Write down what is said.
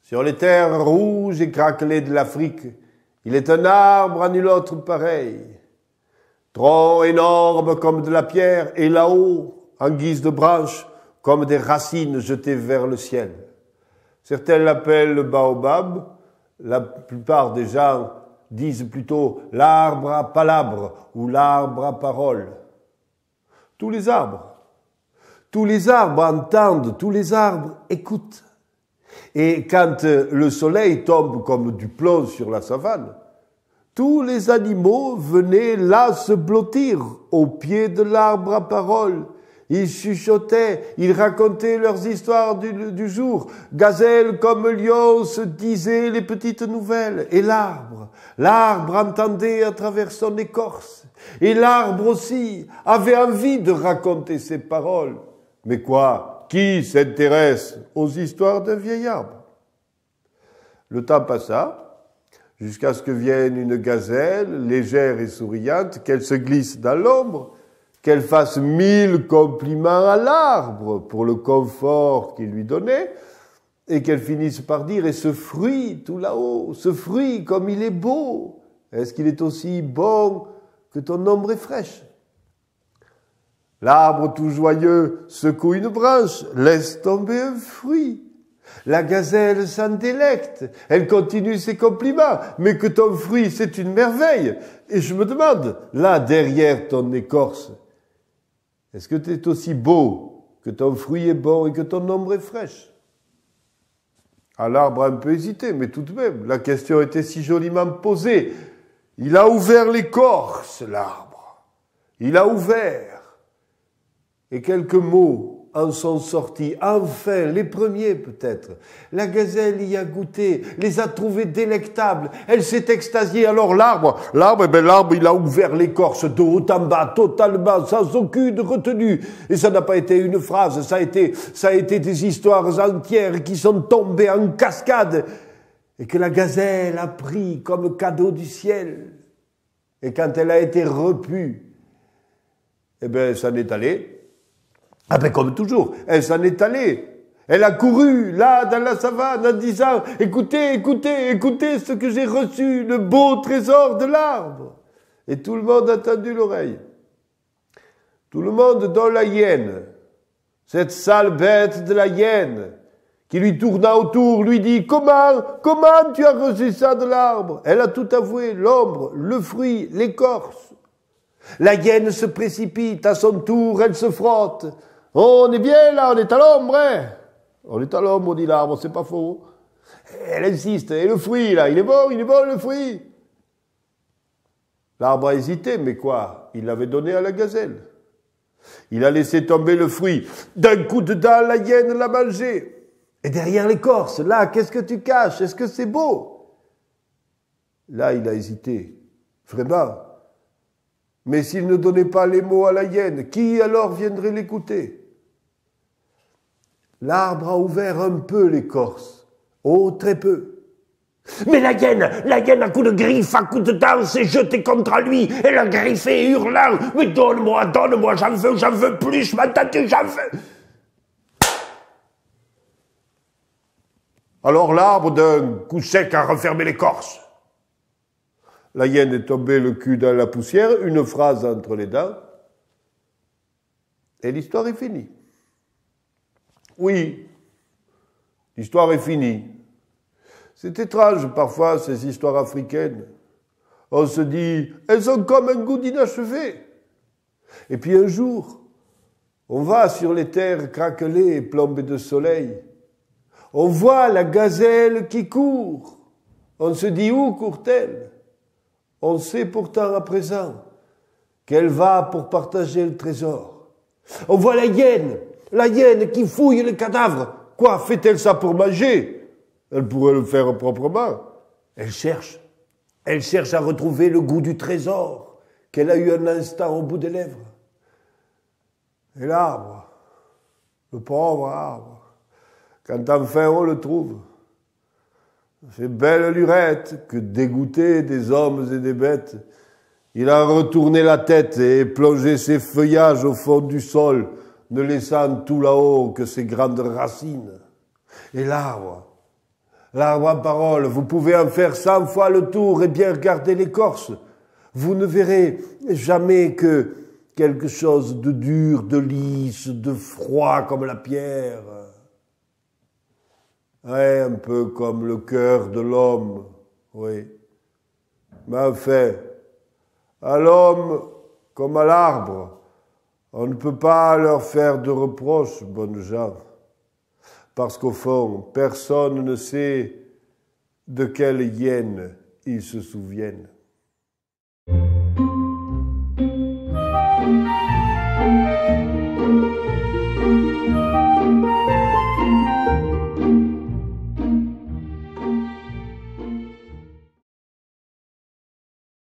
Sur les terres rouges et craquelées de l'Afrique, il est un arbre à nul autre pareil. Tronc énorme comme de la pierre, et là-haut, en guise de branche, comme des racines jetées vers le ciel. Certains l'appellent le baobab, la plupart des gens disent plutôt l'arbre à palabre ou l'arbre à parole. Tous les arbres entendent, tous les arbres écoutent. Et quand le soleil tombe comme du plomb sur la savane, tous les animaux venaient là se blottir au pied de l'arbre à parole. Ils chuchotaient, ils racontaient leurs histoires du jour. Gazelle comme lion se disaient les petites nouvelles. Et l'arbre entendait à travers son écorce. Et l'arbre aussi avait envie de raconter ses paroles. Mais quoi? Qui s'intéresse aux histoires d'un vieil arbre? Le temps passa, jusqu'à ce que vienne une gazelle, légère et souriante, qu'elle se glisse dans l'ombre, qu'elle fasse 1000 compliments à l'arbre pour le confort qu'il lui donnait, et qu'elle finisse par dire « Et ce fruit tout là-haut, ce fruit comme il est beau, est-ce qu'il est aussi bon que ton ombre est fraîche ?» L'arbre tout joyeux secoue une branche, laisse tomber un fruit. La gazelle s'en délecte, elle continue ses compliments, mais que ton fruit c'est une merveille. Et je me demande, là derrière ton écorce, est-ce que tu es aussi beau que ton fruit est bon et que ton ombre est fraîche? Ah, l'arbre a un peu hésité, mais tout de même, la question était si joliment posée. Il a ouvert l'écorce, l'arbre. Il a ouvert. Et quelques mots en sont sortis, enfin, les premiers peut-être. La gazelle y a goûté, les a trouvés délectables, elle s'est extasiée. Alors l'arbre, il a ouvert l'écorce de haut en bas, totalement, sans aucune retenue. Et ça n'a pas été une phrase, ça a été des histoires entières qui sont tombées en cascade et que la gazelle a pris comme cadeau du ciel. Et quand elle a été repue, ça n'est allé. Ah ben comme toujours, elle s'en est allée. Elle a couru là dans la savane en disant « Écoutez, écoutez, écoutez ce que j'ai reçu, le beau trésor de l'arbre !» Et tout le monde a tendu l'oreille. Tout le monde dont la hyène, cette sale bête de la hyène, qui lui tourna autour, lui dit « Comment tu as reçu ça de l'arbre ?» Elle a tout avoué, l'ombre, le fruit, l'écorce. La hyène se précipite, à son tour, elle se frotte. On est bien là, on est à l'ombre, hein? On est à l'ombre, dit l'arbre, c'est pas faux. Elle insiste, et le fruit là, il est bon le fruit. L'arbre a hésité, mais quoi? Il l'avait donné à la gazelle. Il a laissé tomber le fruit. D'un coup de dent, la hyène l'a mangé. Et derrière l'écorce, là, qu'est-ce que tu caches? Est-ce que c'est beau? Là, il a hésité. Vraiment. Mais s'il ne donnait pas les mots à la hyène, qui alors viendrait l'écouter? L'arbre a ouvert un peu l'écorce. Oh, très peu. Mais la hyène, à coups de griffe, à coups de dents, s'est jetée contre lui. Elle a griffé, hurlant. Mais donne-moi, j'en veux plus, m'entends-tu, j'en veux. Alors l'arbre, d'un coup sec, a refermé l'écorce. La hyène est tombée le cul dans la poussière, une phrase entre les dents, et l'histoire est finie. Oui, l'histoire est finie. C'est étrange parfois ces histoires africaines. On se dit, elles ont comme un goût d'inachevé. Et puis un jour, on va sur les terres craquelées et plombées de soleil. On voit la gazelle qui court. On se dit, où court-elle? On sait pourtant à présent qu'elle va pour partager le trésor. On voit la hyène qui fouille le cadavre. Quoi, fait-elle ça pour manger? Elle pourrait le faire proprement. Elle cherche à retrouver le goût du trésor qu'elle a eu un instant au bout des lèvres. Et l'arbre, le pauvre arbre, quand enfin on le trouve, ces belles lurettes que dégoûté des hommes et des bêtes, il a retourné la tête et plongé ses feuillages au fond du sol, ne laissant tout là-haut que ses grandes racines. Et l'arbre, L'arbre à parole, vous pouvez en faire 100 fois le tour et bien regarder l'écorce. Vous ne verrez jamais que quelque chose de dur, de lisse, de froid comme la pierre. Ouais, un peu comme le cœur de l'homme, oui. Mais enfin, à l'homme comme à l'arbre, on ne peut pas leur faire de reproches, bonnes gens. Parce qu'au fond, personne ne sait de quelle hyène ils se souviennent.